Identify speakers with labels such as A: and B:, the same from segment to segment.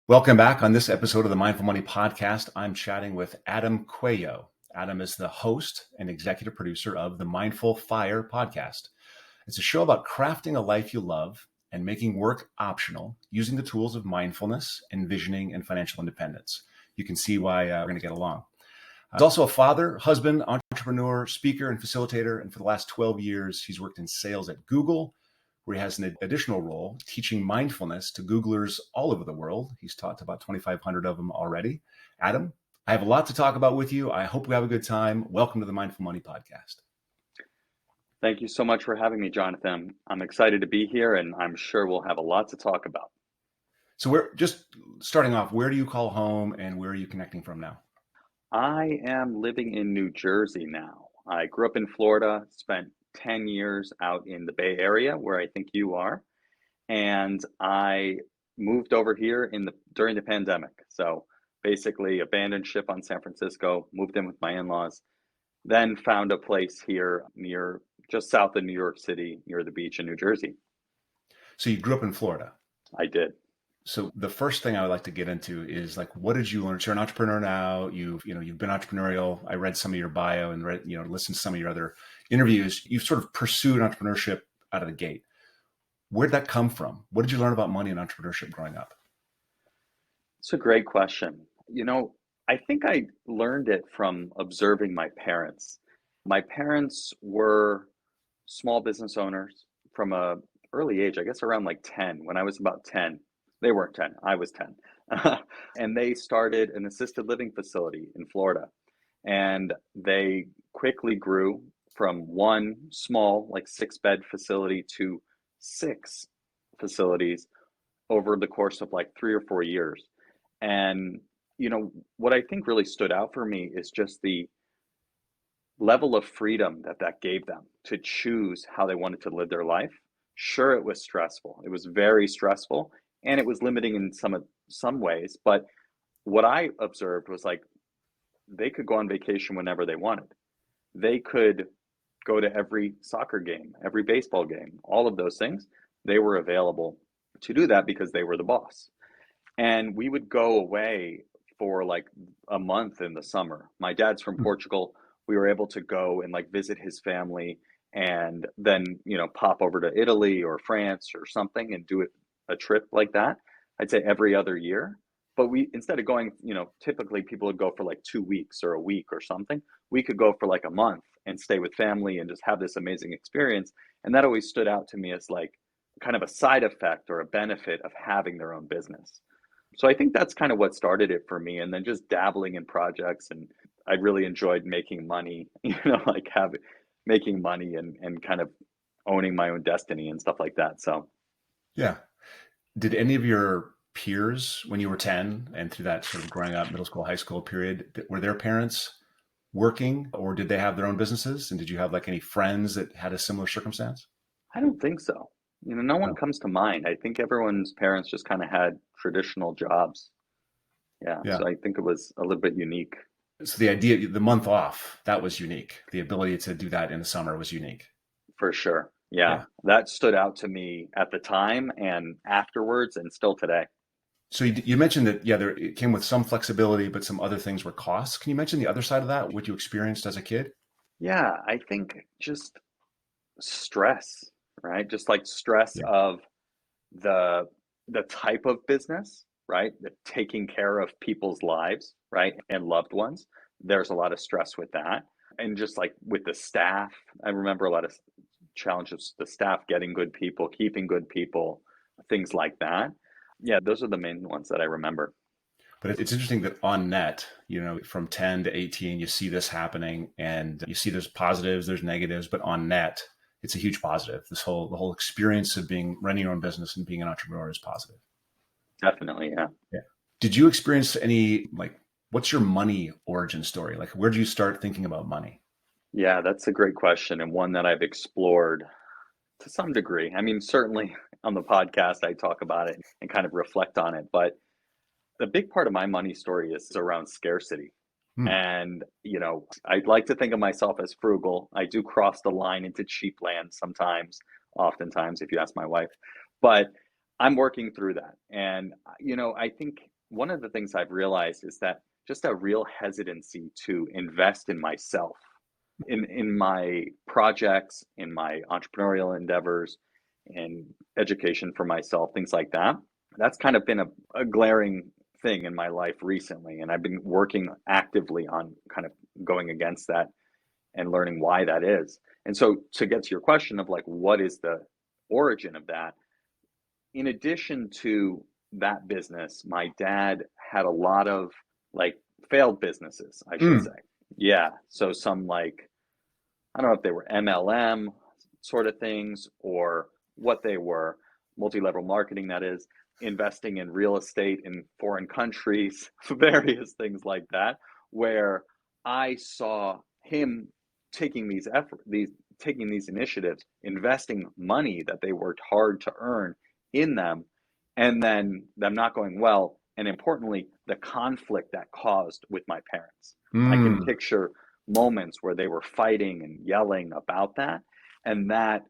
A: Welcome back. On this episode of the Mindful Money Podcast, I'm chatting with Adam Coelho. Adam is the host and executive producer of the Mindful Fire podcast. It's a show about crafting a life you love and making work optional using the tools of mindfulness, envisioning, and financial independence. You can see why we're going to get along. He's also a father, husband, entrepreneur, speaker, and facilitator. And for the last 12 years, he's worked in sales at Google, where he has an additional role teaching mindfulness to Googlers all over the world. He's taught to about 2,500 of them already. Adam, I have a lot to talk about with you. I hope we have a good time. Welcome to the Mindful Money Podcast.
B: Thank you so much for having me, Jonathan. I'm excited to be here, and I'm sure we'll have a lot to talk about.
A: So we're just starting off, where do you call home and where are you connecting from now?
B: I am living in New Jersey now. I grew up in Florida, spent 10 years out in the Bay Area, where I think you are, and I moved over here during the pandemic. So basically abandoned ship on San Francisco, moved in with my in-laws, then found a place here just south of New York City, near the beach in New Jersey.
A: So you grew up in Florida.
B: I did.
A: So the first thing I would like to get into is what did you learn? So you're an entrepreneur now. You've been entrepreneurial. I read some of your bio and listened to some of your other interviews. You've sort of pursued entrepreneurship out of the gate. Where'd that come from? What did you learn about money and entrepreneurship growing up?
B: It's a great question. I think I learned it from observing my parents. My parents were small business owners from a early age, I guess around like 10. When I was about 10, they weren't 10, I was 10. And they started an assisted living facility in Florida. And they quickly grew from one small, like 6-bed facility to 6 facilities over the course of like 3 or 4 years. And, what I think really stood out for me is just the level of freedom that gave them to choose how they wanted to live their life. Sure, it was stressful. It was very stressful, and it was limiting in some ways. But what I observed was they could go on vacation whenever they wanted. They could go to every soccer game, every baseball game, all of those things. They were available to do that because they were the boss. And we would go away for like a month in the summer. My dad's from Portugal. We were able to go and visit his family and then, pop over to Italy or France or something and do a trip like that. I'd say every other year. But instead of going, typically people would go for like 2 weeks or a week or something. We could go for like a month and stay with family and just have this amazing experience. And that always stood out to me as kind of a side effect or a benefit of having their own business. So I think that's kind of what started it for me. And then just dabbling in projects, and I really enjoyed making money, making money and kind of owning my own destiny and stuff like that. So,
A: yeah. Did any of your peers, when you were 10 and through that sort of growing up, middle school, high school period, were their parents working, or did they have their own businesses? And did you have any friends that had a similar circumstance?
B: I don't think so. No one comes to mind. I think everyone's parents just kind of had traditional jobs. Yeah. So I think it was a little bit unique.
A: So the idea, the month off, that was unique. The ability to do that in the summer was unique.
B: For sure. Yeah. That stood out to me at the time and afterwards and still today.
A: So you mentioned that, it came with some flexibility, but some other things were costs. Can you mention the other side of that, what you experienced as a kid?
B: Yeah, I think just stress, right? Just stress of the type of business, right? The taking care of people's lives, right? And loved ones. There's a lot of stress with that. And just with the staff, I remember a lot of challenges, the staff getting good people, keeping good people, things like that. Yeah, those are the main ones that I remember.
A: But it's interesting that on net, from 10 to 18, you see this happening and you see there's positives, there's negatives, but on net, it's a huge positive. The whole experience of running your own business and being an entrepreneur is positive.
B: Definitely. Yeah.
A: Did you experience any, what's your money origin story? Where did you start thinking about money?
B: Yeah, that's a great question, and one that I've explored to some degree. I mean, certainly on the podcast, I talk about it and kind of reflect on it. But the big part of my money story is around scarcity. And, I'd like to think of myself as frugal. I do cross the line into cheap land sometimes, oftentimes, if you ask my wife. But I'm working through that. And, I think one of the things I've realized is that just a real hesitancy to invest in myself, in my projects, in my entrepreneurial endeavors, in education for myself, things like that. That's kind of been a glaring thing in my life recently. And I've been working actively on kind of going against that and learning why that is. And so to get to your question of like, what is the origin of that? In addition to that business, my dad had a lot of like failed businesses, I should
A: Mm.
B: say. Yeah. So some like, I don't know if they were MLM sort of things or what they were, multi-level marketing, that is, investing in real estate in foreign countries, various things like that, where I saw him taking taking these initiatives, investing money that they worked hard to earn in them, and then them not going well, and importantly, the conflict that caused with my parents. I can
A: Mm.
B: picture moments where they were fighting and yelling about that. And that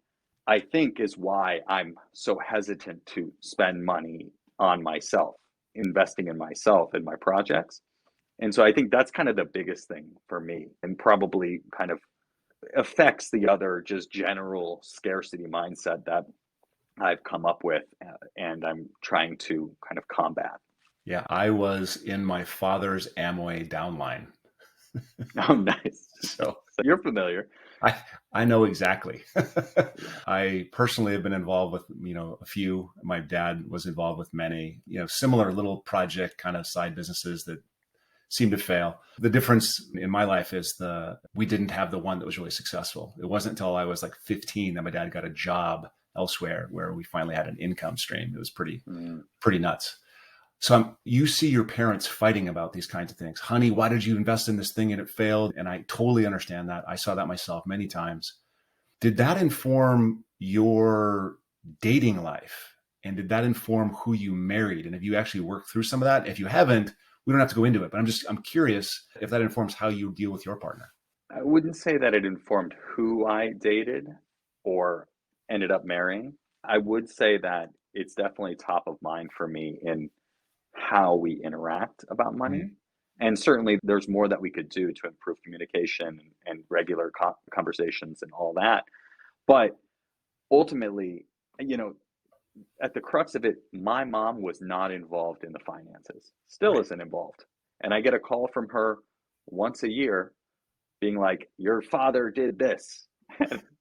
B: I think is why I'm so hesitant to spend money on myself, investing in myself and my projects. And so I think that's kind of the biggest thing for me and probably kind of affects the other just general scarcity mindset that I've come up with and I'm trying to kind of combat.
A: Yeah, I was in my father's Amway downline.
B: Oh, nice.
A: So
B: So you're familiar.
A: I I know exactly.
B: Yeah.
A: I personally have been involved with, a few. My dad was involved with many, similar little project kind of side businesses that seem to fail. The difference in my life is we didn't have the one that was really successful. It wasn't until I was like 15 that my dad got a job elsewhere where we finally had an income stream. It was
B: Mm.
A: pretty nuts. So you see your parents fighting about these kinds of things. Honey, why did you invest in this thing and it failed? And I totally understand that. I saw that myself many times. Did that inform your dating life? And did that inform who you married? And have you actually worked through some of that? If you haven't, we don't have to go into it, but I'm curious if that informs how you deal with your partner.
B: I wouldn't say that it informed who I dated or ended up marrying. I would say that it's definitely top of mind for me in how we interact about money.
A: Mhm.
B: And certainly there's more that we could do to improve communication and regular conversations and all that. But ultimately, you know, at the crux of it, my mom was not involved in the finances, still
A: Right.
B: isn't involved. And I get a call from her once a year being like, your father did this.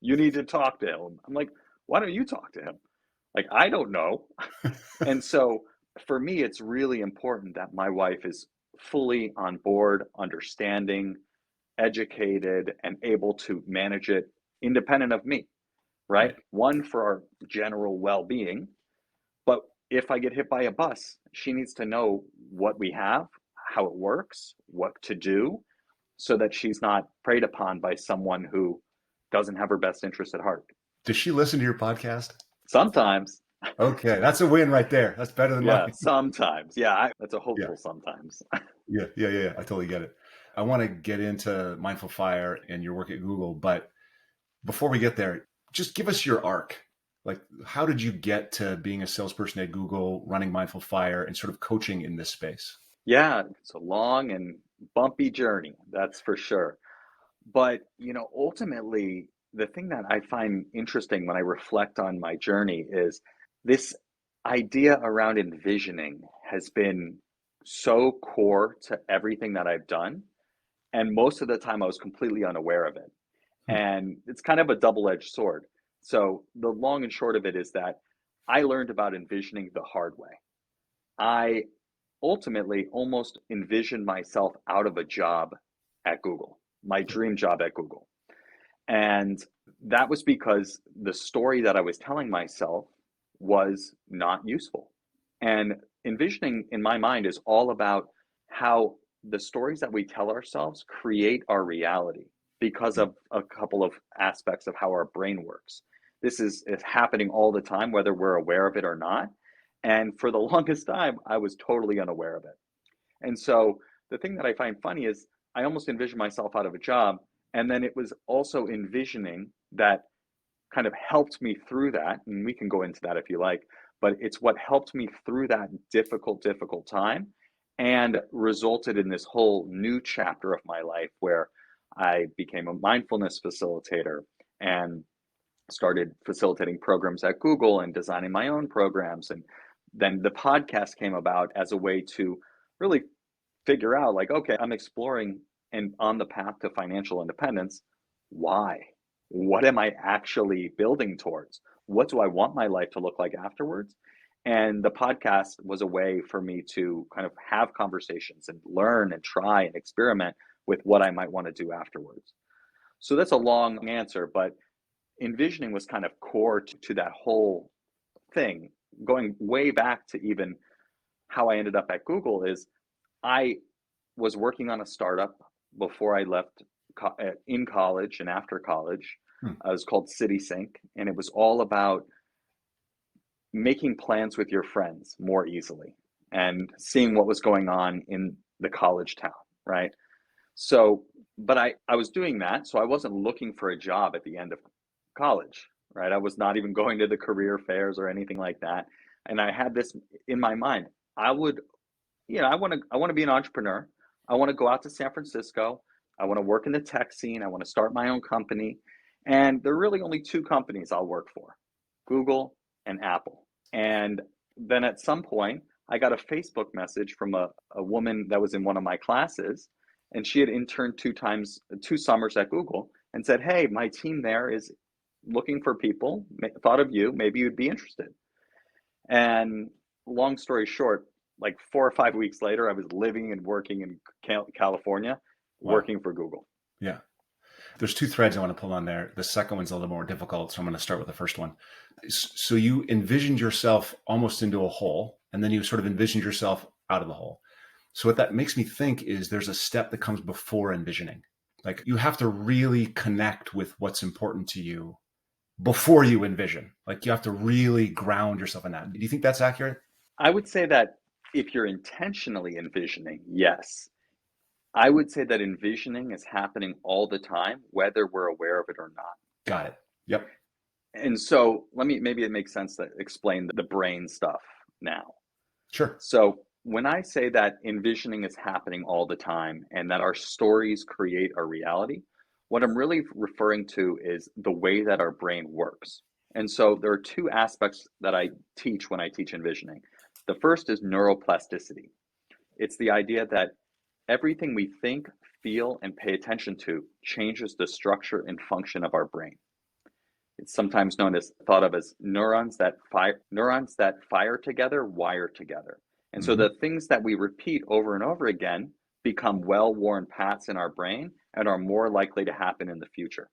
B: You need to talk to him. I'm like, why don't you talk to him? Like, I don't know. And so for me, it's really important that my wife is fully on board, understanding, educated, and able to manage it independent of me, right?
A: Right.
B: One, for our general well being. But if I get hit by a bus, she needs to know what we have, how it works, what to do, so that she's not preyed upon by someone who doesn't have her best interest at heart.
A: Does she listen to your podcast?
B: Sometimes,
A: Okay. That's a win right there. That's better than
B: yeah,
A: mine.
B: sometimes, yeah, that's a
A: Yeah.
B: hopeful sometimes.
A: Yeah. I totally get it. I want to get into Mindful Fire and your work at Google, but before we get there, just give us your arc. Like, how did you get to being a salesperson at Google, running Mindful Fire, and sort of coaching in this space?
B: Yeah, it's a long and bumpy journey, that's for sure. But, ultimately, the thing that I find interesting when I reflect on my journey is this idea around envisioning has been so core to everything that I've done. And most of the time, I was completely unaware of it.
A: Hmm.
B: And it's kind of a double-edged sword. So the long and short of it is that I learned about envisioning the hard way. I ultimately almost envisioned myself out of a job at Google, my dream job at Google. And that was because the story that I was telling myself was not useful. And envisioning in my mind is all about how the stories that we tell ourselves create our reality because of a couple of aspects of how our brain works. This is happening all the time, whether we're aware of it or not. And for the longest time, I was totally unaware of it. And so the thing that I find funny is I almost envisioned myself out of a job. And then it was also envisioning that kind of helped me through that. And we can go into that if you like, but it's what helped me through that difficult time and resulted in this whole new chapter of my life where I became a mindfulness facilitator and started facilitating programs at Google and designing my own programs. And then the podcast came about as a way to really figure out, like, okay, I'm exploring and on the path to financial independence. Why? What am I actually building towards? What do I want my life to look like afterwards? And the podcast was a way for me to kind of have conversations and learn and try and experiment with what I might want to do afterwards. So that's a long answer, but envisioning was kind of core to that whole thing. Going way back to even how I ended up at Google is I was working on a startup before I left in college and after college. It was called CitySync, and it was all about making plans with your friends more easily and seeing what was going on in the college town, right? So, but I was doing that, so I wasn't looking for a job at the end of college, right? I was not even going to the career fairs or anything like that. And I had this in my mind. I would, I want to be an entrepreneur. I want to go out to San Francisco. I want to work in the tech scene. I want to start my own company. And there are really only two companies I'll work for, Google and Apple. And then at some point, I got a Facebook message from a woman that was in one of my classes, and she had interned two summers at Google, and said, hey, my team there is looking for people, thought of you, maybe you'd be interested. And long story short, like 4 or 5 weeks later, I was living and working in California, working for Google.
A: Yeah. There's two threads I want to pull on there. The second one's a little more difficult, so I'm going to start with the first one. So you envisioned yourself almost into a hole, and then you sort of envisioned yourself out of the hole. So what that makes me think is there's a step that comes before envisioning. Like you have to really connect with what's important to you before you envision. Like you have to really ground yourself in that. Do you think that's accurate?
B: I would say that if you're intentionally envisioning, yes. I would say that envisioning is happening all the time, whether we're aware of it or not.
A: Got it. Yep.
B: And so maybe it makes sense to explain the brain stuff now.
A: Sure.
B: So when I say that envisioning is happening all the time and that our stories create our reality, what I'm really referring to is the way that our brain works. And so there are two aspects that I teach when I teach envisioning. The first is neuroplasticity. It's the idea that everything we think, feel, and pay attention to changes the structure and function of our brain. It's sometimes thought of as neurons that fire together, wire together. And so the things that we repeat over and over again become well-worn paths in our brain and are more likely to happen in the future.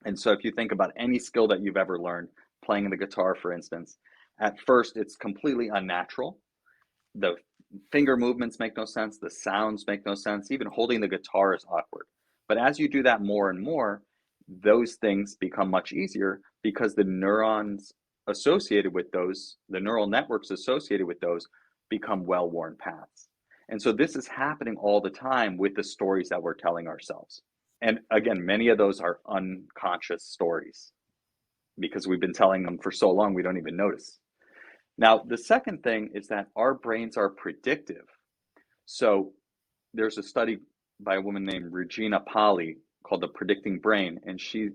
B: And so if you think about any skill that you've ever learned, playing the guitar, for instance, at first it's completely unnatural. The finger movements make no sense. The sounds make no sense. Even holding the guitar is awkward. But as you do that more and more, those things become much easier because the neurons associated with those, the neural networks associated with those, become well-worn paths. And so this is happening all the time with the stories that we're telling ourselves. And again, many of those are unconscious stories because we've been telling them for so long we don't even notice. Now, the second thing is that our brains are predictive. So there's a study by a woman named Regina Pali called The Predicting Brain, and she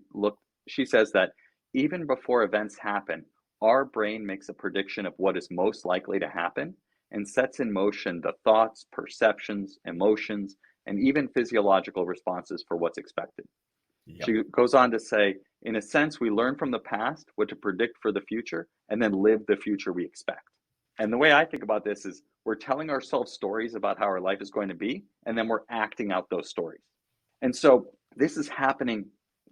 B: says that even before events happen, our brain makes a prediction of what is most likely to happen and sets in motion the thoughts, perceptions, emotions, and even physiological responses for what's expected. Yep. She goes on to say, in a sense, we learn from the past what to predict for the future and then live the future we expect. And the way I think about this is we're telling ourselves stories about how our life is going to be, and then we're acting out those stories. And so this is happening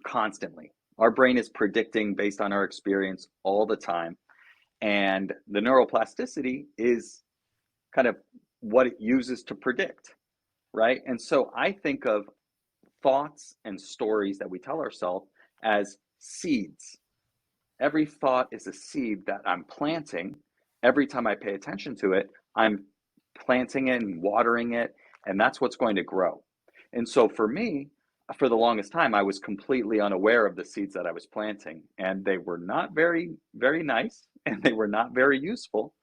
B: constantly. Our brain is predicting based on our experience all the time. And the neuroplasticity is kind of what it uses to predict, right? And so I think of thoughts and stories that we tell ourselves as seeds. Every thought is a seed that I'm planting. Every time I pay attention to it, I'm planting it and watering it, and that's what's going to grow. And so for me, for the longest time, I was completely unaware of the seeds that I was planting, and they were not very, very nice, and they were not very useful.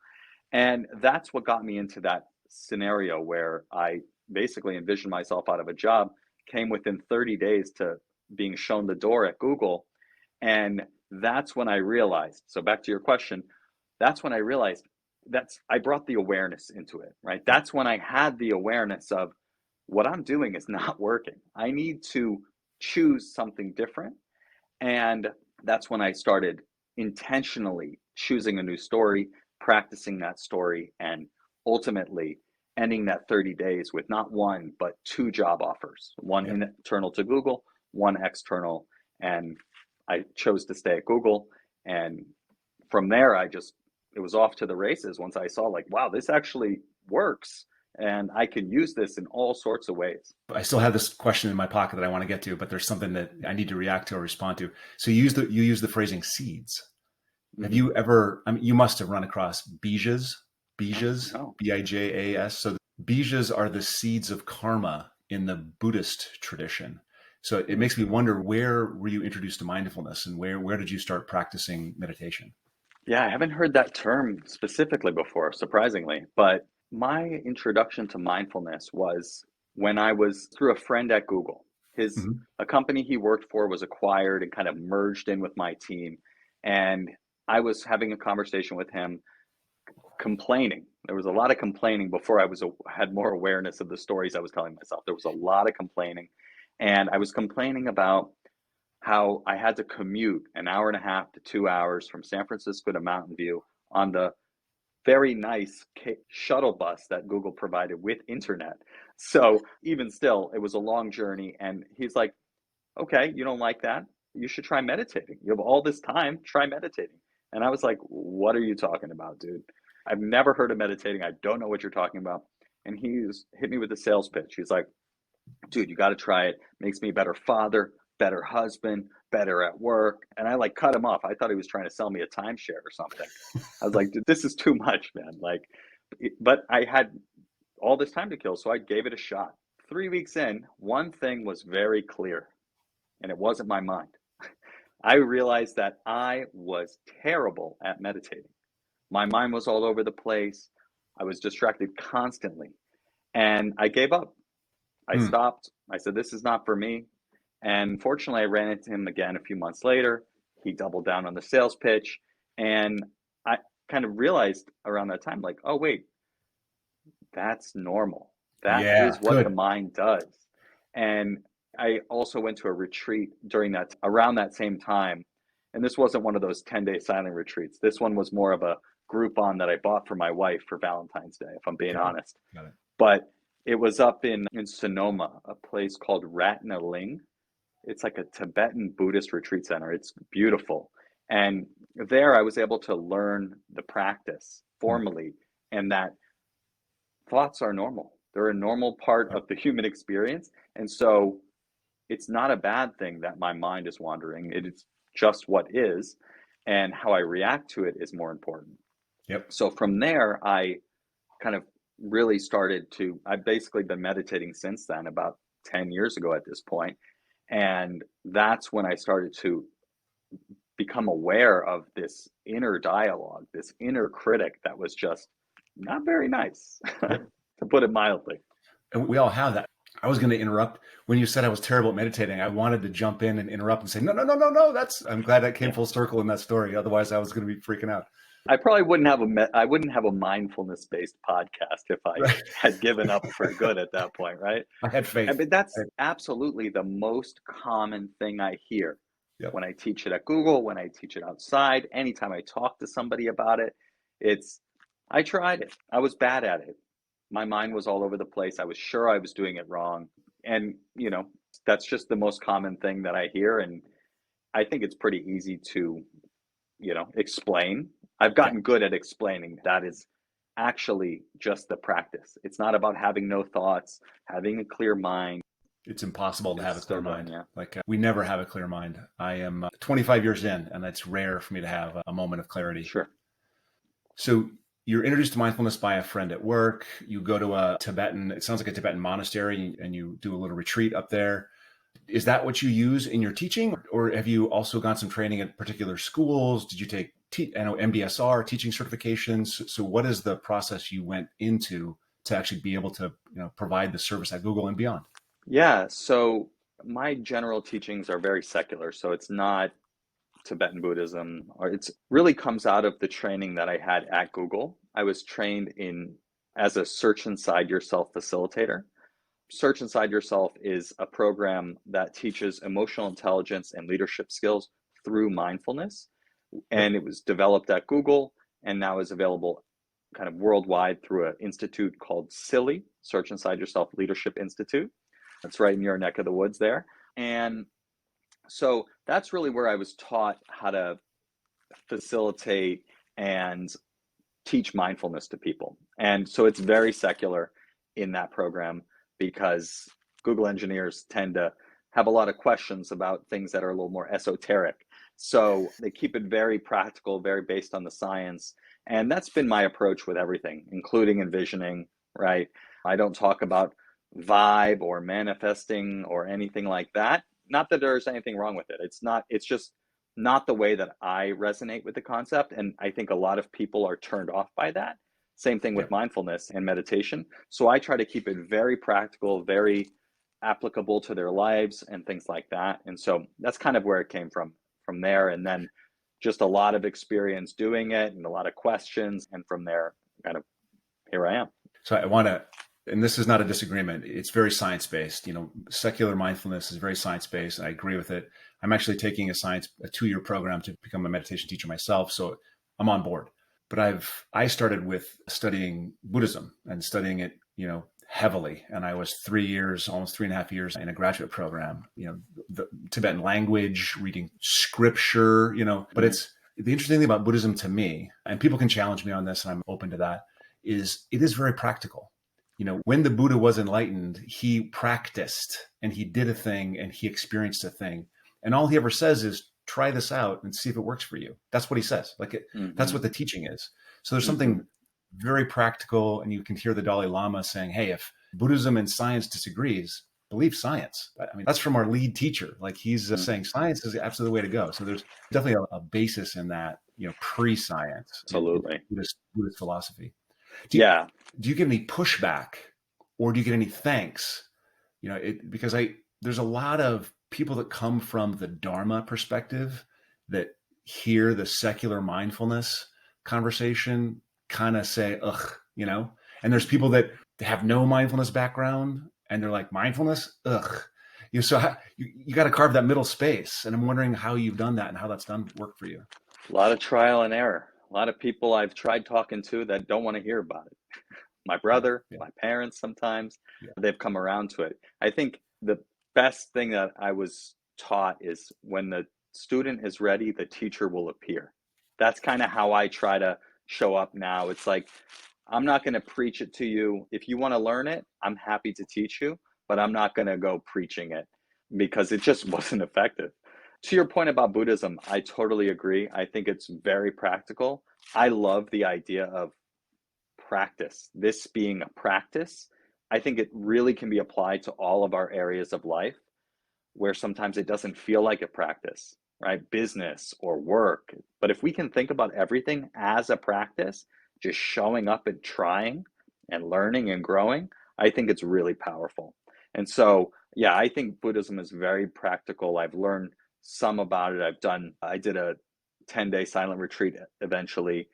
B: And that's what got me into that scenario where I basically envisioned myself out of a job, came within 30 days to being shown the door at Google. And that's when I realized, so back to your question, that's when I realized I brought the awareness into it, right? That's when I had the awareness of what I'm doing is not working. I need to choose something different. And that's when I started intentionally choosing a new story, practicing that story, and ultimately ending that 30 days with not one, but two job offers, one internal to Google, one external. And I chose to stay at Google. And from there, it was off to the races once I saw, like, wow, this actually works. And I can use this in all sorts of ways.
A: I still have this question in my pocket that I want to get to, but there's something that I need to react to or respond to. So you use the phrasing seeds. Have you ever, you must have run across bijas,
B: No.
A: Bijas. So bijas are the seeds of karma in the Buddhist tradition. So it makes me wonder, where were you introduced to mindfulness, and where did you start practicing meditation?
B: Yeah, I haven't heard that term specifically before, surprisingly. But my introduction to mindfulness was when I was through a friend at Google. A company he worked for was acquired and kind of merged in with my team. And I was having a conversation with him, complaining. There was a lot of complaining before I had more awareness of the stories I was telling myself. There was a lot of complaining. And I was complaining about how I had to commute an hour and a half to 2 hours from San Francisco to Mountain View on the very nice shuttle bus that Google provided with internet. So even still, it was a long journey. And he's like, okay, you don't like that? You should try meditating. You have all this time, try meditating. And I was like, what are you talking about, dude? I've never heard of meditating. I don't know what you're talking about. And he's hit me with a sales pitch. He's like, dude, you got to try it. Makes me a better father, better husband, better at work. And I like cut him off. I thought he was trying to sell me a timeshare or something. I was like, dude, this is too much, man. Like, but I had all this time to kill. So I gave it a shot. 3 weeks in, one thing was very clear, and it wasn't my mind. I realized that I was terrible at meditating. My mind was all over the place. I was distracted constantly. And I gave up. I stopped. I said, this is not for me. And fortunately, I ran into him again a few months later. He doubled down on the sales pitch. And I kind of realized around that time, like, oh, wait, that's normal. That is what the mind does. And I also went to a retreat around that same time. And this wasn't one of those 10-day silent retreats. This one was more of a Groupon that I bought for my wife for Valentine's Day, if I'm being honest.
A: Got it.
B: But it was up in Sonoma, a place called Ratnaling. It's like a Tibetan Buddhist retreat center. It's beautiful. And there I was able to learn the practice formally, and that thoughts are normal. They're a normal part of the human experience. And so it's not a bad thing that my mind is wandering. It is just what is, and how I react to it is more important.
A: Yep.
B: So from there, I kind of really I've basically been meditating since then, about 10 years ago at this point. And that's when I started to become aware of this inner dialogue, this inner critic that was just not very nice, to put it mildly.
A: And we all have that. I was going to interrupt when you said I was terrible at meditating. I wanted to jump in and interrupt and say, no. I'm glad that came full circle in that story. Otherwise I was going to be freaking out.
B: I probably wouldn't have a mindfulness-based podcast if I had given up for good at that point, right?
A: I had faith.
B: I mean, that's absolutely the most common thing I hear when I teach it at Google, when I teach it outside, anytime I talk to somebody about it. I tried it. I was bad at it. My mind was all over the place. I was sure I was doing it wrong. And, that's just the most common thing that I hear. And I think it's pretty easy to, explain. I've gotten good at explaining that is actually just the practice. It's not about having no thoughts, having a clear mind.
A: It's impossible to have a clear mind.
B: Yeah.
A: Like we never have a clear mind. I am 25 years in, and it's rare for me to have a moment of clarity.
B: Sure.
A: So you're introduced to mindfulness by a friend at work. You go to it sounds like a Tibetan monastery, and you do a little retreat up there. Is that what you use in your teaching? Or have you also got some training at particular schools? Did you take MBSR, teaching certifications? So what is the process you went into to actually be able to, provide the service at Google and beyond?
B: Yeah, so my general teachings are very secular, so it's not Tibetan Buddhism, or it's really comes out of the training that I had at Google. I was trained in as a search inside yourself facilitator. Search Inside Yourself is a program that teaches emotional intelligence and leadership skills through mindfulness.
A: Yep.
B: And it was developed at Google and now is available kind of worldwide through an institute called SILI, Search Inside Yourself Leadership Institute. That's right in your neck of the woods there. And so that's really where I was taught how to facilitate and teach mindfulness to people. And so it's very secular in that program because Google engineers tend to have a lot of questions about things that are a little more esoteric. So they keep it very practical, very based on the science. And that's been my approach with everything, including envisioning, right? I don't talk about vibe or manifesting or anything like that. Not that there's anything wrong with it. It's just not the way that I resonate with the concept. And I think a lot of people are turned off by that. Same thing with
A: Yep.
B: mindfulness and meditation. So I try to keep it very practical, very applicable to their lives and things like that. And so that's kind of where it came from there. And then just a lot of experience doing it and a lot of questions. And from there, kind of here I am.
A: So I want to, and this is not a disagreement. It's very science-based. Secular mindfulness is very science-based. I agree with it. I'm actually taking a 2-year program to become a meditation teacher myself. So I'm on board. But I started with studying Buddhism and studying it, heavily. And I was 3 years, almost 3.5 years in a graduate program, the Tibetan language, reading scripture, but it's the interesting thing about Buddhism to me, and people can challenge me on this and I'm open to that, is it is very practical. When the Buddha was enlightened, he practiced and he did a thing and he experienced a thing. And all he ever says is, try this out and see if it works for you. That's what he says. That's what the teaching is. So there's something very practical, and you can hear the Dalai Lama saying, hey, if Buddhism and science disagrees, believe science. I mean, that's from our lead teacher. Like he's saying science is absolutely the way to go. So there's definitely a basis in that, pre-science,
B: Absolutely.
A: in Buddhist philosophy. Do you get any pushback or do you get any thanks? Because there's a lot of people that come from the Dharma perspective that hear the secular mindfulness conversation kind of say, ugh, and there's people that have no mindfulness background and they're like, mindfulness, ugh. So you got to carve that middle space. And I'm wondering how you've done that and how that's done work for you.
B: A lot of trial and error. A lot of people I've tried talking to that don't want to hear about it. My brother, my parents, sometimes they've come around to it. I think the best thing that I was taught is when the student is ready, the teacher will appear. That's kind of how I try to show up now. It's like, I'm not going to preach it to you. If you want to learn it, I'm happy to teach you, but I'm not going to go preaching it because it just wasn't effective. To your point about Buddhism, I totally agree. I think it's very practical. I love the idea of practice, this being a practice. I think it really can be applied to all of our areas of life where sometimes it doesn't feel like a practice, right? Business or work. But if we can think about everything as a practice, just showing up and trying and learning and growing, I think it's really powerful. And so, I think Buddhism is very practical. I've learned some about it. I did a 10-day silent retreat eventually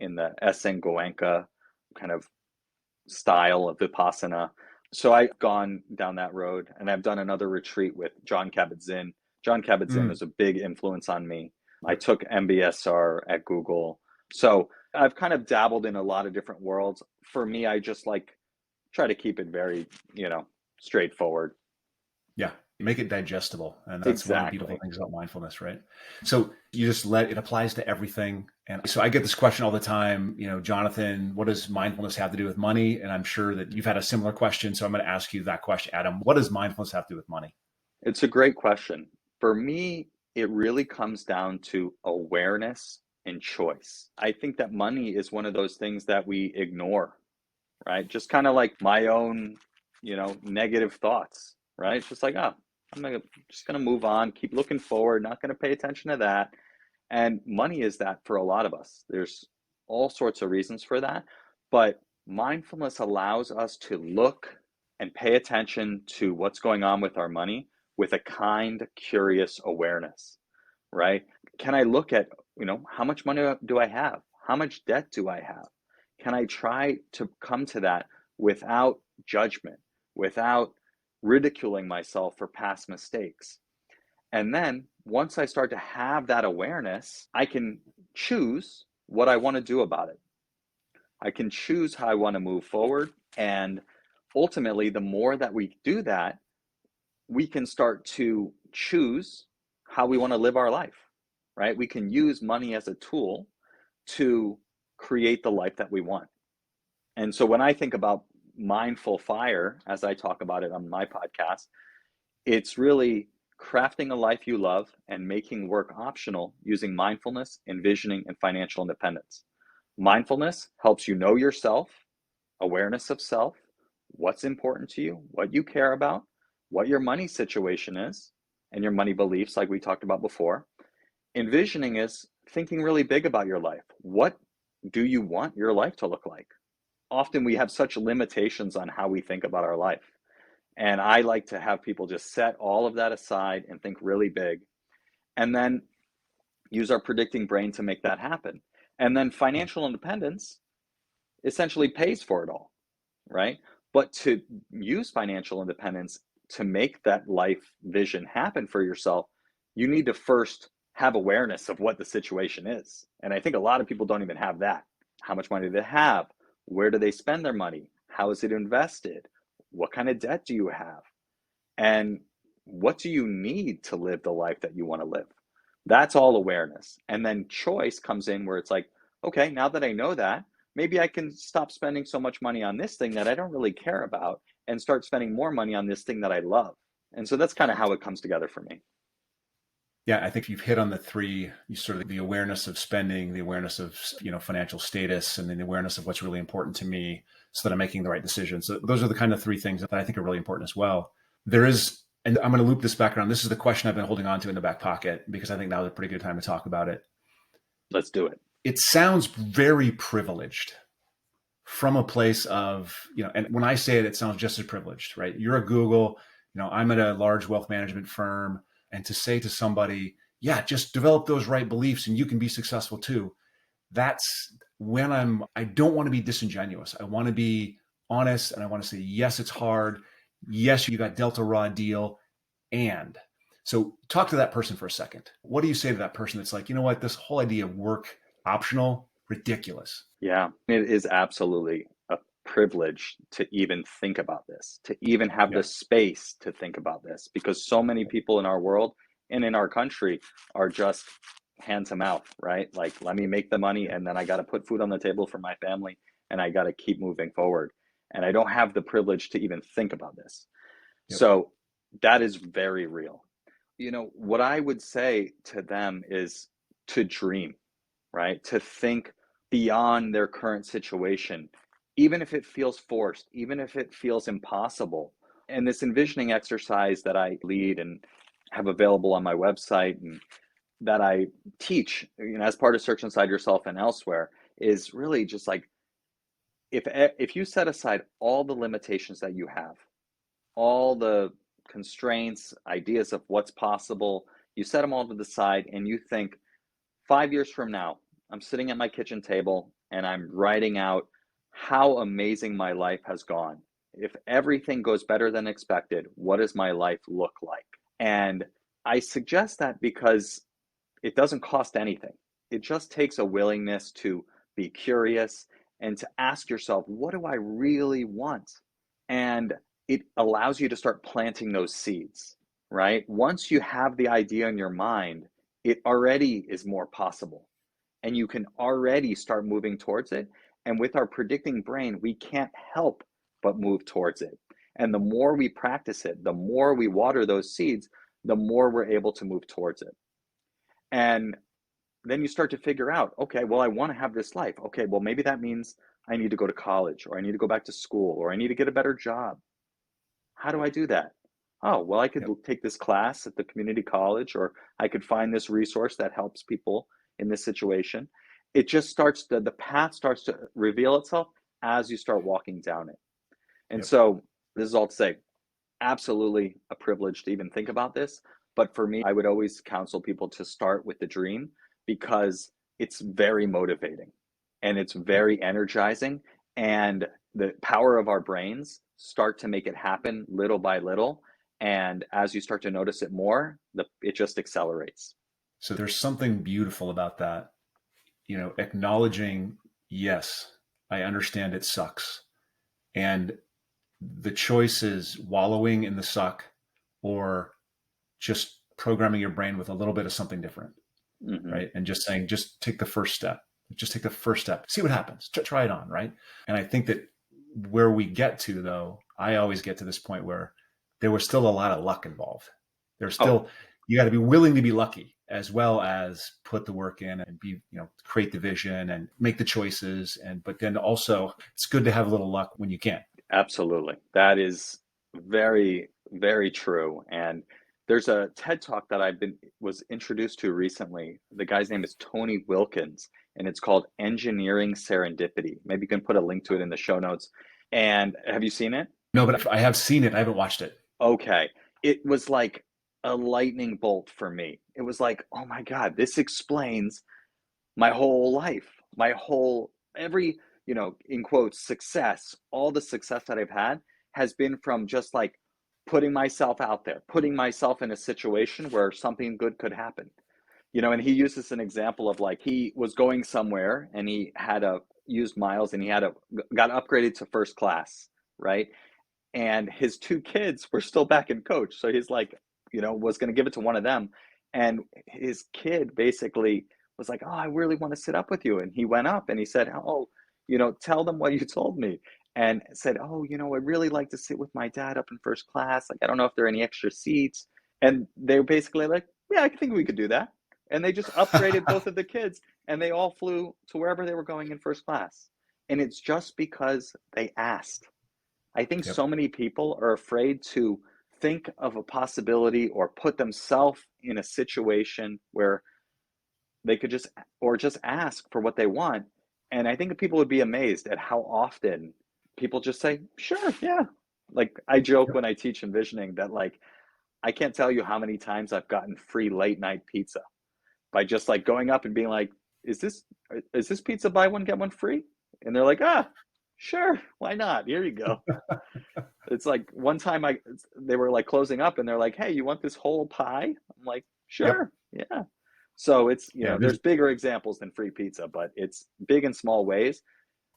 B: in the Essen Goenka kind of style of Vipassana. So I've gone down that road, and I've done another retreat with Jon Kabat-Zinn. Jon Kabat-Zinn is a big influence on me. I took MBSR at Google. So I've kind of dabbled in a lot of different worlds. For me, I just try to keep it very, straightforward.
A: Yeah. Make it digestible. And that's one of the beautiful things about mindfulness, right? So you just it applies to everything. And so I get this question all the time, Jonathan, what does mindfulness have to do with money? And I'm sure that you've had a similar question. So I'm going to ask you that question, Adam. What does mindfulness have to do with money?
B: It's a great question. For me, it really comes down to awareness and choice. I think that money is one of those things that we ignore, right? Just kind of like my own, negative thoughts, right? It's just like, I'm just going to move on, keep looking forward, not going to pay attention to that. And money is that for a lot of us. There's all sorts of reasons for that. But Mindfulness allows us to look and pay attention to what's going on with our money with a kind, curious awareness, right? Can I look at, how much money do I have? How much debt do I have? Can I try to come to that without judgment, without ridiculing myself for past mistakes? And then once I start to have that awareness, I can choose what I want to do about it. I can choose how I want to move forward. And ultimately, the more that we do that, we can start to choose how we want to live our life, right? We can use money as a tool to create the life that we want. And so when I think about mindful fire, as I talk about it on my podcast, it's really crafting a life you love and making work optional using mindfulness, envisioning, and financial independence. Mindfulness helps you know yourself, awareness of self, what's important to you, what you care about, what your money situation is, and your money beliefs, like we talked about before. Envisioning is thinking really big about your life. What do you want your life to look like? Often we have such limitations on how we think about our life. And I like to have people just set all of that aside and think really big, and then use our predicting brain to make that happen. And then financial independence essentially pays for it all, right? But to use financial independence to make that life vision happen for yourself, you need to first have awareness of what the situation is. And I think a lot of people don't even have that. How much money do they have? Where do they spend their money? How is it invested? What kind of debt do you have? And what do you need to live the life that you want to live? That's all awareness. And then choice comes in where it's like, okay, now that I know that, maybe I can stop spending so much money on this thing that I don't really care about and start spending more money on this thing that I love. And so that's kind of how it comes together for me.
A: Yeah, I think you've hit on the three, you sort of the awareness of spending, the awareness of, financial status, and then the awareness of what's really important to me so that I'm making the right decisions. So those are the kind of three things that I think are really important as well. There is, and I'm going to loop this back around. This is the question I've been holding on to in the back pocket because I think now's a pretty good time to talk about it.
B: Let's do it.
A: It sounds very privileged from a place of, and when I say it, it sounds just as privileged, right? You're a Google, I'm at a large wealth management firm. And to say to somebody, yeah, just develop those right beliefs and you can be successful too. That's when I don't want to be disingenuous. I want to be honest and I want to say, yes, it's hard. Yes, you got dealt a raw deal. And so talk to that person for a second. What do you say to that person that's like, you know what, this whole idea of work optional, ridiculous.
B: Yeah, it is absolutely a privilege to even think about this, to even have the
A: Yeah.
B: space to think about this, because so many people in our world and in our country are just hand to mouth, right? Like, let me make the money and then I got to put food on the table for my family and I got to keep moving forward. And I don't have the privilege to even think about this.
A: Yep.
B: So that is very real. What I would say to them is to dream, right? To think beyond their current situation, even if it feels forced, even if it feels impossible. And this envisioning exercise that I lead and have available on my website and that I teach, as part of Search Inside Yourself and elsewhere, is really just like, if you set aside all the limitations that you have, all the constraints, ideas of what's possible, you set them all to the side and you think, 5 years from now, I'm sitting at my kitchen table and I'm writing out how amazing my life has gone. If everything goes better than expected, what does my life look like? And I suggest that because it doesn't cost anything. It just takes a willingness to be curious and to ask yourself, what do I really want? And it allows you to start planting those seeds, right? Once you have the idea in your mind, it already is more possible and you can already start moving towards it. And with our predicting brain, we can't help but move towards it. And the more we practice it, the more we water those seeds, the more we're able to move towards it. And then you start to figure out, okay, well, I want to have this life. Okay, well, maybe that means I need to go to college or I need to go back to school or I need to get a better job. How do I do that? Oh, well, I could
A: Yep.
B: take this class at the community college, or I could find this resource that helps people in this situation. It just starts the path starts to reveal itself as you start walking down it. And
A: Yep.
B: so this is all to say, absolutely a privilege to even think about this. But for me, I would always counsel people to start with the dream because it's very motivating and it's
A: Yep.
B: very energizing. And the power of our brains start to make it happen little by little. And as you start to notice it more, it just accelerates.
A: So there's something beautiful about that, acknowledging, yes, I understand it sucks. And the choice is wallowing in the suck or just programming your brain with a little bit of something different,
B: Mm-hmm.
A: right? And just saying, just take the first step. Just take the first step. See what happens. Try it on, right? And I think that where we get to, though, I always get to this point where there was still a lot of luck involved. There's
B: Oh,
A: still, you got to be willing to be lucky as well as put the work in and be, create the vision and make the choices. But then also it's good to have a little luck when you can.
B: absolutely. That is very, very true. And there's a TED Talk that was introduced to recently. The guy's name is Tony Wilkins, and it's called Engineering Serendipity. Maybe you can put a link to it in the show notes. And have you seen it?
A: No, but I have seen it. I haven't watched it.
B: Okay. It was like a lightning bolt for me. It was like, oh my God, this explains my whole life, every, in quotes, success, all the success that I've had has been from just like putting myself out there, putting myself in a situation where something good could happen. And he uses an example of like he was going somewhere and he had used miles and got upgraded to first class, right? And his two kids were still back in coach. So he's like, was going to give it to one of them. And his kid basically was like, oh, I really want to sit up with you. And he went up and he said, oh, tell them what you told me. And said, oh, I'd really like to sit with my dad up in first class. Like, I don't know if there are any extra seats. And they were basically like, yeah, I think we could do that. And they just upgraded both of the kids and they all flew to wherever they were going in first class. And it's just because they asked. I think
A: Yep.
B: so many people are afraid to think of a possibility or put themselves in a situation where they could just ask for what they want. And I think people would be amazed at how often people just say, sure, yeah. Like I joke
A: Yep.
B: when I teach envisioning that like I can't tell you how many times I've gotten free late night pizza by just like going up and being like, is this pizza buy one get one free? And they're like, sure, why not? Here you go. It's like one time they were like closing up and they're like, hey, you want this whole pie? I'm like,
A: Yep.
B: sure, yeah. So it's,
A: Yeah.
B: there's bigger examples than free pizza, but it's big in small ways.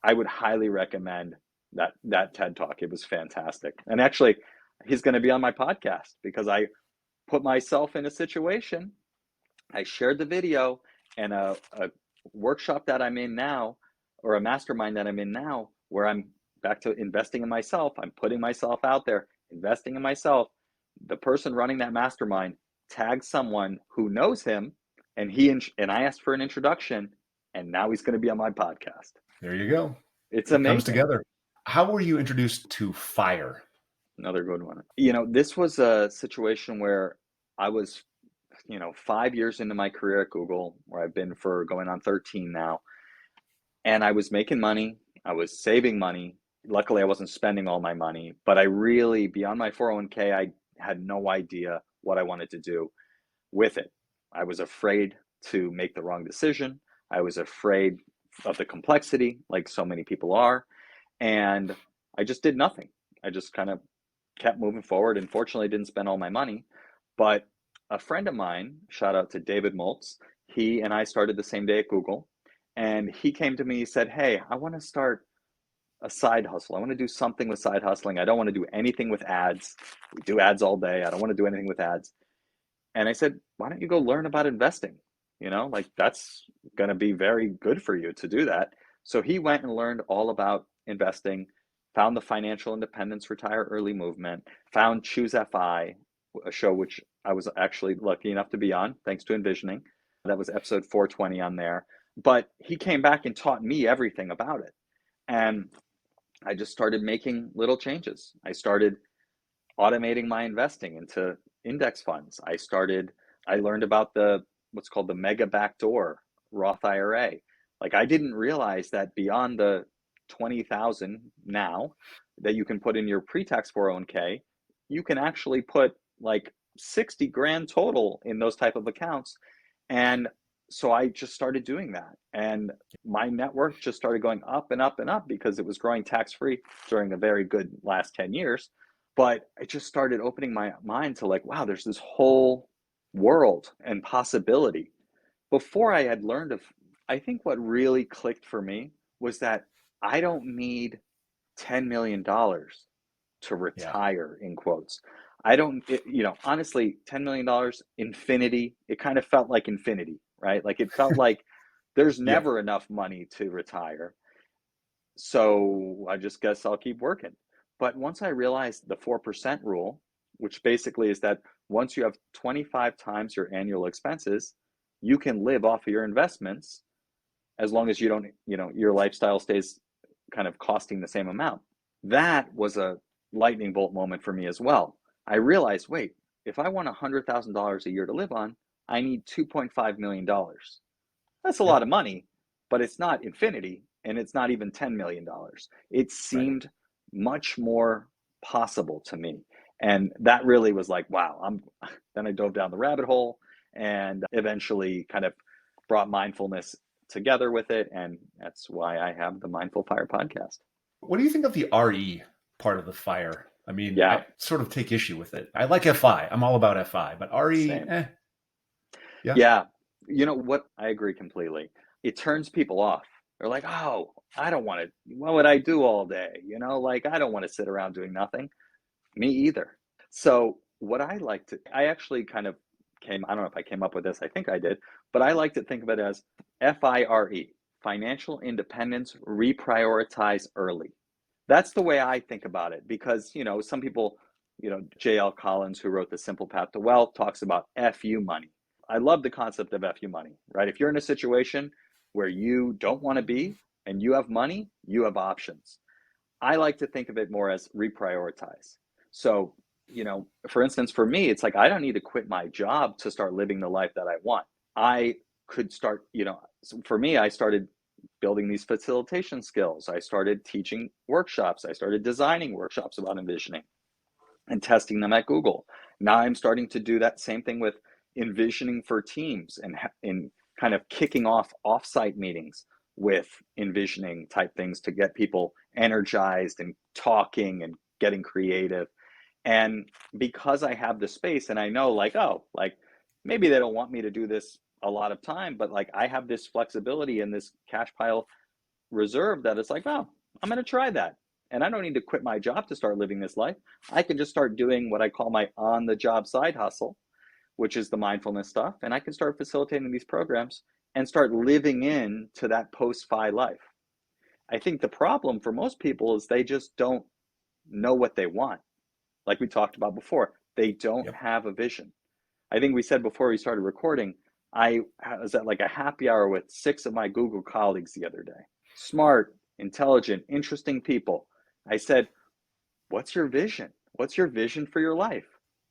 B: I would highly recommend that TED Talk. It was fantastic. And actually, he's going to be on my podcast because I put myself in a situation. I shared the video and a workshop that I'm in now, or a mastermind that I'm in now, where I'm back to investing in myself. I'm putting myself out there, investing in myself. The person running that mastermind tagged someone who knows him, and I asked for an introduction, and now he's going to be on my podcast.
A: There you go.
B: It's
A: It comes
B: amazing.
A: together. How were you introduced to FIRE?
B: Another good one. This was a situation where I was 5 years into my career at Google, where I've been for going on 13 now. And I was making money. I was saving money. Luckily, I wasn't spending all my money, but I really, beyond my 401k, I had no idea what I wanted to do with it. I was afraid to make the wrong decision. I was afraid of the complexity, like so many people are. And I just did nothing. I just kind of kept moving forward. And fortunately, didn't spend all my money. But a friend of mine, shout out to David Moltz, he and I started the same day at Google. And he came to me, he said, hey, I want to start a side hustle. I want to do something with side hustling. I don't want to do anything with ads. We do ads all day. I don't want to do anything with ads. And I said, why don't you go learn about investing? Like that's going to be very good for you to do that. So he went and learned all about investing, found the Financial Independence Retire Early movement, found Choose FI, a show which I was actually lucky enough to be on, thanks to Envisioning. That was episode 420 on there. But he came back and taught me everything about it. And I just started making little changes. I started automating my investing into index funds. I learned about what's called the mega backdoor Roth IRA. Like I didn't realize that beyond the 20,000 now that you can put in your pre-tax 401k, you can actually put like 60 grand total in those type of accounts. And so I just started doing that. And my network just started going up and up and up because it was growing tax-free during a very good last 10 years. But I just started opening my mind to like, wow, there's this whole world and possibility. Before I had learned of, I think what really clicked for me was that I don't need $10 million to
A: Yeah.
B: retire, in quotes. I don't, honestly, $10 million, infinity, it kind of felt like infinity, right? Like it felt like there's
A: Yeah.
B: never enough money to retire. So I just guess I'll keep working. But once I realized the 4% rule, which basically is that once you have 25 times your annual expenses, you can live off of your investments as long as you don't, your lifestyle stays kind of costing the same amount. That was a lightning bolt moment for me as well. I realized, wait, if I want $100,000 a year to live on, I need $2.5 million. That's a lot
A: Yep.
B: of money, but it's not infinity and it's not even $10 million. It
A: Right.
B: seemed much more possible to me. And that really was like, wow, then I dove down the rabbit hole and eventually kind of brought mindfulness together with it. And that's why I have the Mindful Fire podcast.
A: What do you think of the RE part of the fire? I mean,
B: Yeah,
A: I sort of take issue with it. I like FI. I'm all about FI, but RE,
B: same.
A: yeah.
B: Yeah. You know what? I agree completely. It turns people off. They're like, oh, I don't want to, what would I do all day? Like I don't want to sit around doing nothing. Me either. So what I like to, I actually kind of I don't know if I came up with this, I think I did, but I like to think of it as FIRE, financial independence, reprioritize early. That's the way I think about it because, some people, J.L. Collins, who wrote The Simple Path to Wealth, talks about FU money. I love the concept of FU money, right? If you're in a situation where you don't want to be and you have money, you have options. I like to think of it more as reprioritize. So, for instance, for me, it's like I don't need to quit my job to start living the life that I want. I could start, so for me, I started building these facilitation skills. I started teaching workshops. I started designing workshops about envisioning and testing them at Google. Now I'm starting to do that same thing with envisioning for teams and in kind of kicking off offsite meetings with envisioning type things to get people energized and talking and getting creative. And because I have the space and I know like, oh, like maybe they don't want me to do this a lot of time, but like I have this flexibility and this cash pile reserve that it's like, oh, I'm going to try that. And I don't need to quit my job to start living this life. I can just start doing what I call my on the job side hustle, which is the mindfulness stuff. And I can start facilitating these programs and start living into that post-fi life. I think the problem for most people is they just don't know what they want. Like we talked about before, they don't
A: Yep.
B: have a vision. I think we said before we started recording, I was at like a happy hour with 6 of my Google colleagues the other day. Smart, intelligent, interesting people. I said, what's your vision? What's your vision for your life?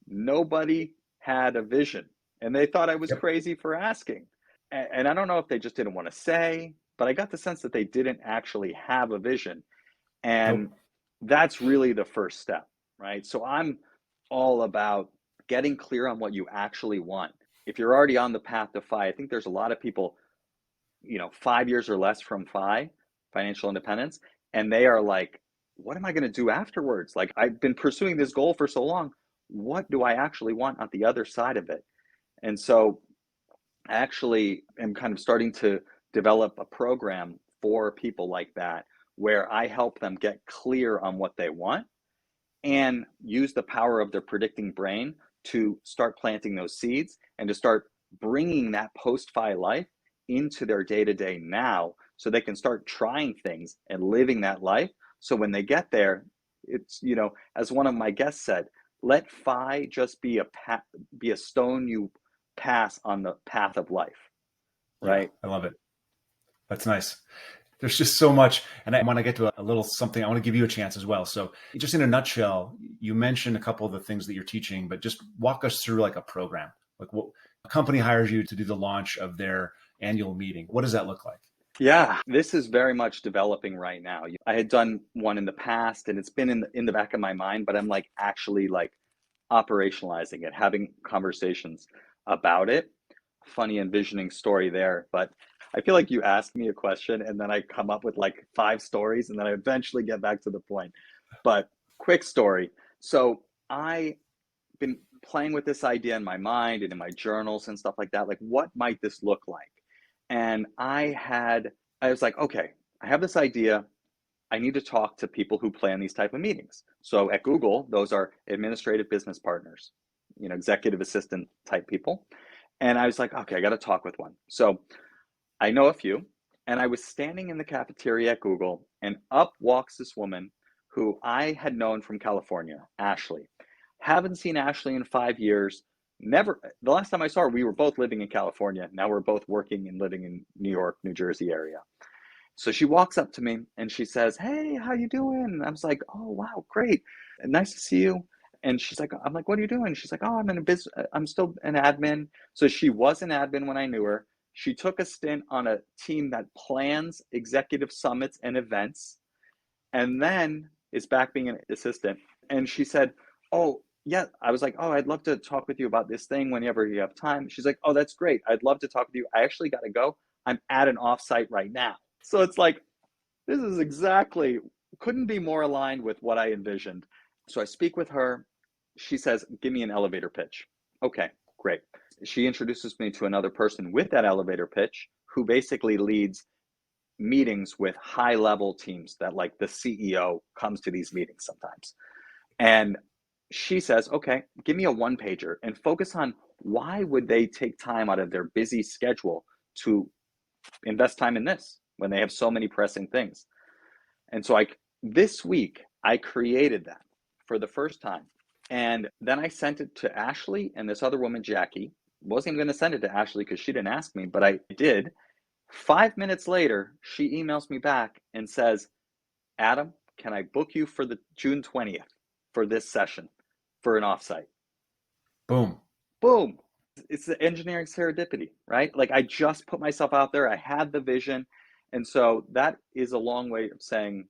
B: Nobody had a vision. And they thought I was
A: Yep.
B: crazy for asking. And I don't know if they just didn't want to say, but I got the sense that they didn't actually have a vision. And
A: Nope.
B: that's really the first step, right? So I'm all about getting clear on what you actually want. If you're already on the path to FI, I think there's a lot of people, 5 years or less from FI, financial independence, and they are like, what am I going to do afterwards? Like, I've been pursuing this goal for so long. What do I actually want on the other side of it? And so I actually am kind of starting to develop a program for people like that where I help them get clear on what they want and use the power of their predicting brain to start planting those seeds and to start bringing that post-fi life into their day-to-day now so they can start trying things and living that life. So when they get there, it's, as one of my guests said, let FI just be a stone you pass on the path of life,
A: Yeah.
B: right?
A: I love it. That's nice. There's just so much. And I want to get to a little something. I want to give you a chance as well. So just in a nutshell, you mentioned a couple of the things that you're teaching, but just walk us through like a program. Like what a company hires you to do the launch of their annual meeting. What does that look like?
B: Yeah, this is very much developing right now. I had done one in the past and it's been in the back of my mind, but I'm like actually like operationalizing it, having conversations about it. Funny envisioning story there, but I feel like you ask me a question and then I come up with like five stories and then I eventually get back to the point. But quick story. So I been playing with this idea in my mind and in my journals and stuff like that. Like, what might this look like? And I was like, okay, I have this idea. I need to talk to people who plan these type of meetings. So at Google, those are administrative business partners, executive assistant type people. And I was like, okay, I got to talk with one. So I know a few. And I was standing in the cafeteria at Google, and up walks this woman who I had known from California, Ashley. Haven't seen Ashley in 5 years. Never, the last time I saw her, we were both living in California. Now we're both working and living in New York, New Jersey area. So she walks up to me and she says, "Hey, how you doing?" And I was like, "Oh, wow, great. Nice to see you." And she's like, I'm like, "What are you doing?" She's like, "Oh, I'm in a business. I'm still an admin." So she was an admin when I knew her. She took a stint on a team that plans executive summits and events, and then is back being an assistant. And she said, "Oh, yeah." I was like, "Oh, I'd love to talk with you about this thing whenever you have time." She's like, "Oh, that's great. I'd love to talk with you. I actually got to go. I'm at an offsite right now." So it's like, this is exactly, couldn't be more aligned with what I envisioned. So I speak with her. She says, "Give me an elevator pitch." Okay, great. She introduces me to another person with that elevator pitch who basically leads meetings with high level teams that like the CEO comes to these meetings sometimes. And she says, "Okay, give me a one pager and focus on why would they take time out of their busy schedule to invest time in this when they have so many pressing things." And so this week I created that for the first time. And then I sent it to Ashley and this other woman, Jackie. Wasn't even going to send it to Ashley because she didn't ask me, but I did. 5 minutes later, she emails me back and says, "Adam, can I book you for the June 20th for this session for an offsite?"
A: Boom.
B: Boom. It's the engineering serendipity, right? Like I just put myself out there. I had the vision. And so that is a long way of saying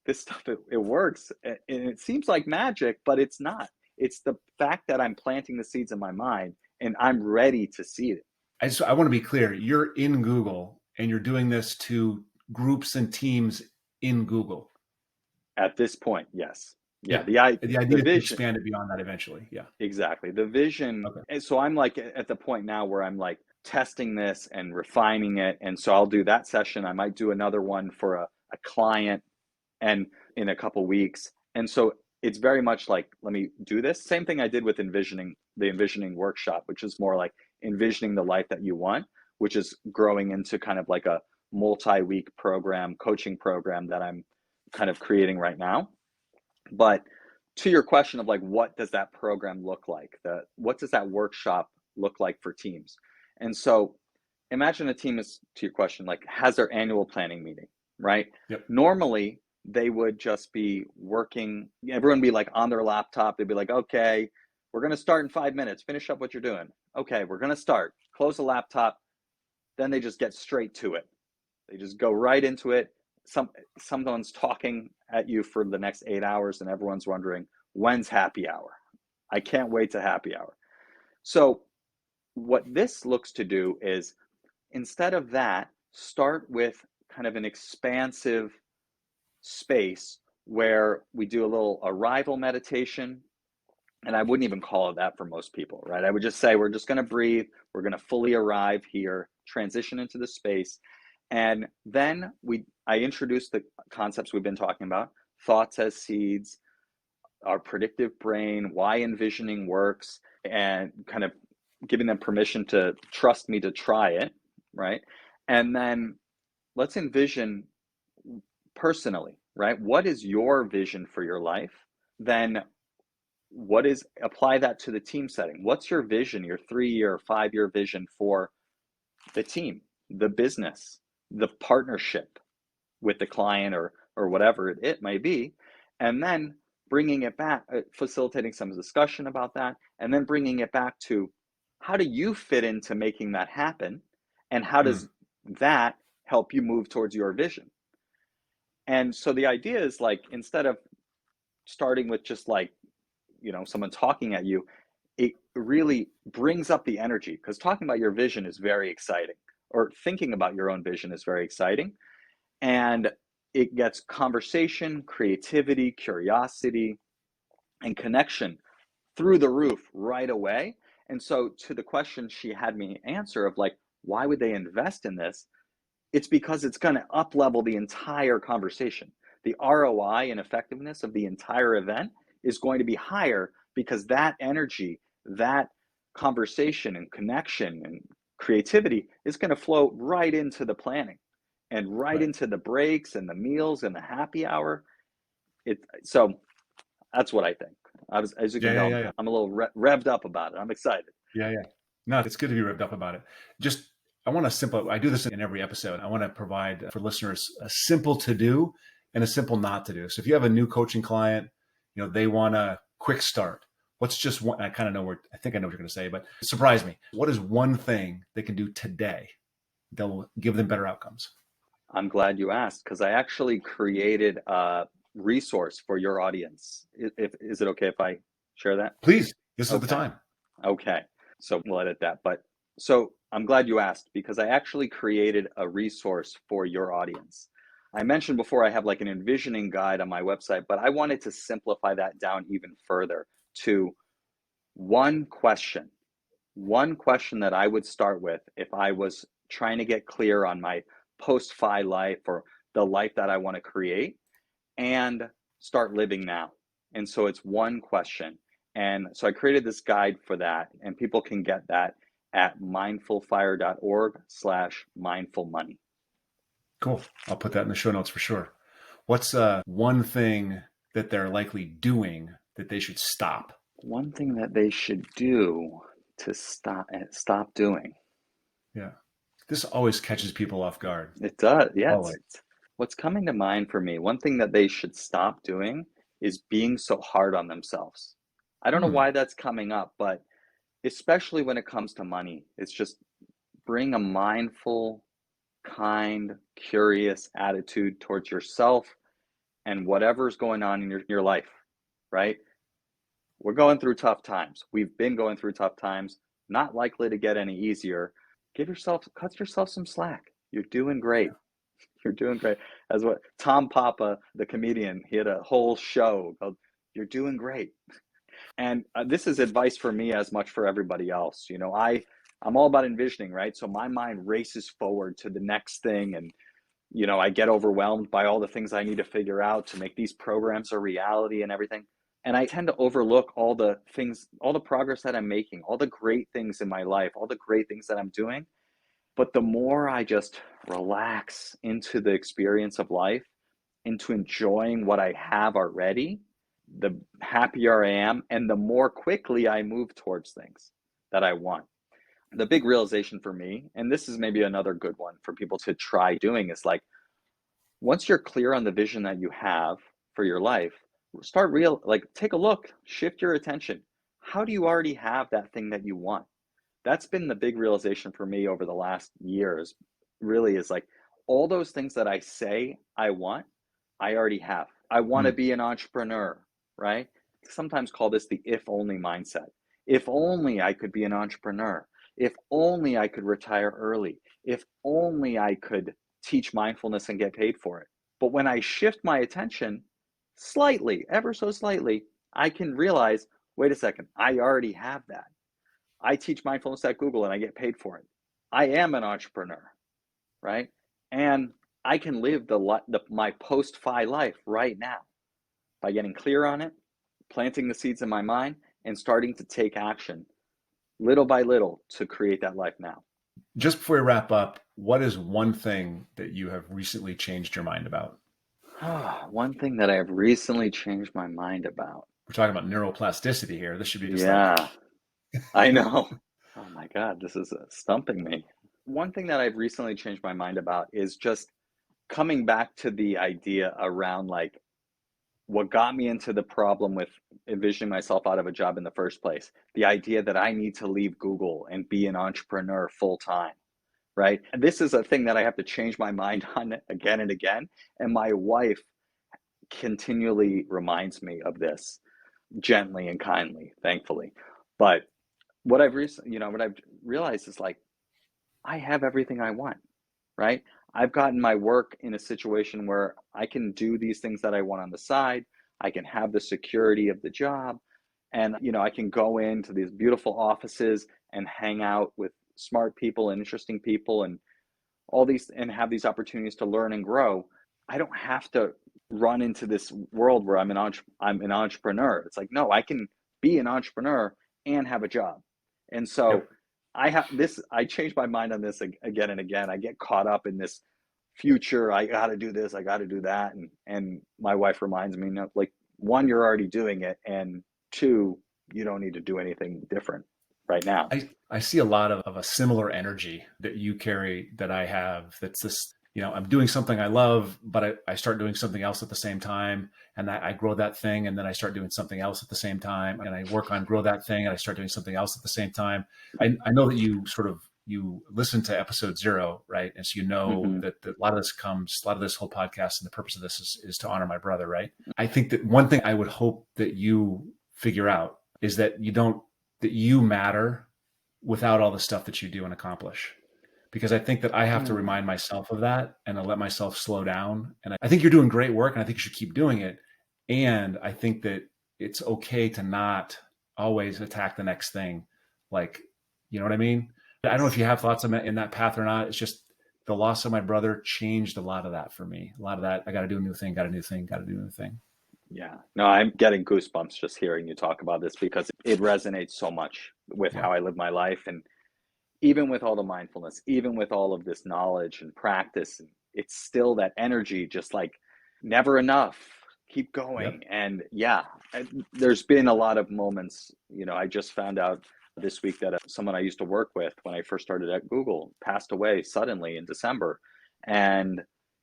B: this stuff, it works. And it seems like magic, but it's not. It's the fact that I'm planting the seeds in my mind and I'm ready to see it.
A: I want to be clear. You're in Google and you're doing this to groups and teams in Google.
B: At this point, yes. Yeah.
A: Yeah. The
B: The
A: idea is to
B: vision.
A: expand it beyond that eventually. Yeah.
B: Exactly. The vision.
A: Okay.
B: And so I'm like at the point now where I'm like testing this and refining it. And so I'll do that session. I might do another one for a client and in a couple weeks. And so it's very much like, let me do this. Same thing I did with the envisioning workshop, which is more like envisioning the life that you want, which is growing into kind of like a multi-week program, coaching program that I'm kind of creating right now. But to your question of like, what does that program look like? What does that workshop look like for teams? And so imagine a team is, to your question, like has their annual planning meeting, right?
A: Yep.
B: Normally they would just be working, everyone would be like on their laptop. They'd be like, "Okay, we're going to start in 5 minutes. Finish up what you're doing." "Okay, we're going to start." Close the laptop. Then they just get straight to it. They just go right into it. Someone's talking at you for the next 8 hours and everyone's wondering, when's happy hour? I can't wait to happy hour. So what this looks to do is, instead of that, start with kind of an expansive space where we do a little arrival meditation. And I wouldn't even call it that for most people, right? I would just say we're just going to breathe. We're going to fully arrive here, transition into the space. And then I introduce the concepts we've been talking about: thoughts as seeds, our predictive brain, why envisioning works, and kind of giving them permission to trust me to try it, right? And then let's envision personally, right? What is your vision for your life? Then apply that to the team setting. What's your vision, your 3-year, 5-year vision for the team, the business, the partnership with the client or whatever it may be? And then bringing it back, facilitating some discussion about that, and then bringing it back to how do you fit into making that happen? And how does that help you move towards your vision. And so the idea is like, instead of starting with just like, someone talking at you, it really brings up the energy, because talking about your vision is very exciting, or thinking about your own vision is very exciting. And it gets conversation, creativity, curiosity, and connection through the roof right away. And so to the question she had me answer of like, why would they invest in this? It's because it's going to up level the entire conversation. The ROI and effectiveness of the entire event is going to be higher, because that energy, that conversation and connection and creativity is going to flow right into the planning and right
A: Right.
B: into the breaks and the meals and the happy hour. So that's what I think. As you can
A: Yeah, yeah,
B: tell,
A: yeah, yeah.
B: I'm a little revved up about it. I'm excited.
A: Yeah, yeah. No, it's good to be revved up about it. Just, I want to I do this in every episode. I want to provide for listeners a simple to do and a simple not to do. So if you have a new coaching client, they want a quick start. What's just one, I kind of know I think I know what you're going to say, but surprise me. What is one thing they can do today that will give them better outcomes?
B: I'm glad you asked, because I actually created a resource for your audience. Is it okay if I share that?
A: Please, this is the
B: Okay.
A: time.
B: Okay. So we'll edit that. But so I'm glad you asked, because I actually created a resource for your audience. I mentioned before I have like an envisioning guide on my website, but I wanted to simplify that down even further to one question that I would start with if I was trying to get clear on my post-fi life, or the life that I want to create and start living now. And so it's one question. And so I created this guide for that, and people can get that at mindfulfire.org/mindfulmoney.
A: Cool. I'll put that in the show notes for sure. What's one thing that they're likely doing that they should stop?
B: One thing that they should do to stop doing.
A: Yeah. This always catches people off guard.
B: It does. Yeah,
A: Always.
B: what's coming to mind for me, one thing that they should stop doing is being so hard on themselves. I don't know
A: Hmm.
B: why that's coming up, but especially when it comes to money, it's just bring a mindful, kind, curious attitude towards yourself and whatever's going on in your life, right? We're going through tough times. We've been going through tough times, not likely to get any easier. Cut yourself some slack. You're doing great. You're doing great. As what Tom Papa, the comedian, he had a whole show called "You're Doing Great." And this is advice for me as much for everybody else. I'm all about envisioning, right? So my mind races forward to the next thing, and I get overwhelmed by all the things I need to figure out to make these programs a reality and everything. And I tend to overlook all the things, all the progress that I'm making, all the great things in my life, all the great things that I'm doing. But the more I just relax into the experience of life, into enjoying what I have already, the happier I am, and the more quickly I move towards things that I want. The big realization for me, and this is maybe another good one for people to try doing, is like, once you're clear on the vision that you have for your life, take a look, shift your attention. How do you already have that thing that you want? That's been the big realization for me over the last years, really, is like, all those things that I say I want, I already have. I want to
A: Hmm.
B: be an entrepreneur, right? Sometimes call this the if only mindset. If only I could be an entrepreneur. If only I could retire early. If only I could teach mindfulness and get paid for it. But when I shift my attention slightly, ever so slightly, I can realize, wait a second, I already have that. I teach mindfulness at Google and I get paid for it. I am an entrepreneur, right? And I can live my post-fi life right now by getting clear on it, planting the seeds in my mind, and starting to take action little by little to create that life now.
A: Just before we wrap up, what is one thing that you have recently changed your mind about?
B: One thing that I have recently changed my mind about.
A: We're talking about neuroplasticity here. This should be just like,
B: Yeah, I know. Oh my God, this is stumping me. One thing that I've recently changed my mind about is just coming back to the idea around like what got me into the problem with envisioning myself out of a job in the first place. The idea that I need to leave Google and be an entrepreneur full time. right? And this is a thing that I have to change my mind on again and again. And my wife continually reminds me of this gently and kindly, thankfully. But what I've realized is like, I have everything I want, right? I've gotten my work in a situation where I can do these things that I want on the side. I can have the security of the job, and I can go into these beautiful offices and hang out with smart people and interesting people and all these and have these opportunities to learn and grow. I don't have to run into this world where I'm an entrepreneur. It's like, no, I can be an entrepreneur and have a job. And so
A: Yep.
B: I change my mind on this again and again. I get caught up in this future. I got to do this, I got to do that. And my wife reminds me, no, like, one, you're already doing it. And two, you don't need to do anything different right now.
A: I see a lot of a similar energy that you carry that I have. That's this, I'm doing something I love, but I start doing something else at the same time. And I grow that thing. And then I start doing something else at the same time. And I work on grow that thing and I start doing something else at the same time. I know that you listen to episode 0, right? And so
B: Mm-hmm.
A: that a lot of this whole podcast and the purpose of this is to honor my brother, right? I think that one thing I would hope that you figure out is that you matter without all the stuff that you do and accomplish. Because I think that I have to remind myself of that and to let myself slow down. And I think you're doing great work and I think you should keep doing it. And I think that it's okay to not always attack the next thing. Like, you know what I mean? I don't know if you have thoughts in that path or not. It's just the loss of my brother changed a lot of that for me. A lot of that, I got to do a new thing, got to do a new thing, got to do a new thing.
B: Yeah, no, I'm getting goosebumps just hearing you talk about this because it resonates so much with
A: Yeah.
B: how I live my life. And even with all the mindfulness, even with all of this knowledge and practice, it's still that energy, just like never enough, keep
A: Yep.
B: going. And yeah, there's been a lot of moments, I just found out this week that someone I used to work with when I first started at Google passed away suddenly in December. And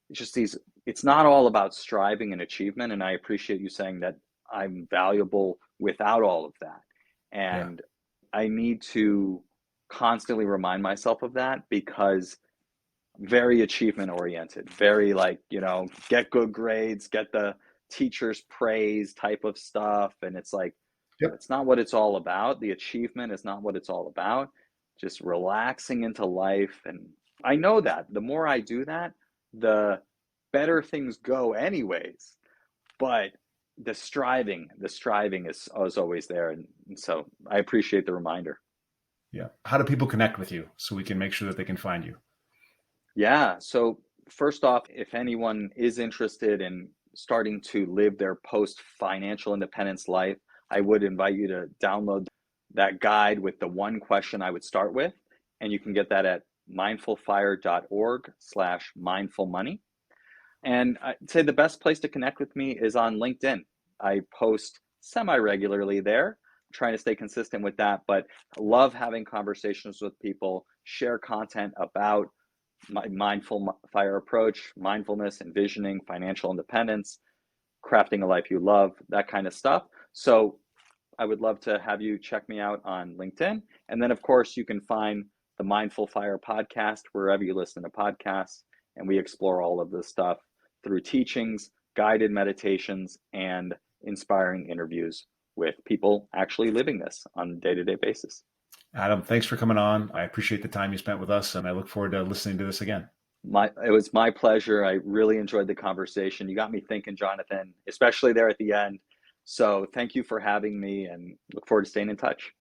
B: it's just it's not all about striving and achievement. And I appreciate you saying that I'm valuable without all of that.
A: Yeah.
B: And I need to constantly remind myself of that because very achievement oriented, very like, get good grades, get the teacher's praise type of stuff. And it's like,
A: Yep.
B: that's not what it's all about. The achievement is not what it's all about. Just relaxing into life. And I know that the more I do that, the better things go anyways. But the striving is always there. And so I appreciate the reminder.
A: Yeah. How do people connect with you so we can make sure that they can find you?
B: Yeah. So, first off, if anyone is interested in starting to live their post financial independence life, I would invite you to download that guide with the one question I would start with. And you can get that at mindfulfire.org/mindfulmoney. And I'd say the best place to connect with me is on LinkedIn. I post semi regularly there, trying to stay consistent with that, but I love having conversations with people, share content about my mindful fire approach, mindfulness, envisioning, financial independence, crafting a life you love, that kind of stuff. So I would love to have you check me out on LinkedIn. And then, of course, you can find the Mindful Fire podcast wherever you listen to podcasts. And we explore all of this stuff through teachings, guided meditations, and inspiring interviews with people actually living this on a day-to-day basis.
A: Adam, thanks for coming on. I appreciate the time you spent with us, and I look forward to listening to this again.
B: It was my pleasure. I really enjoyed the conversation. You got me thinking, Jonathan, especially there at the end. So thank you for having me and look forward to staying in touch.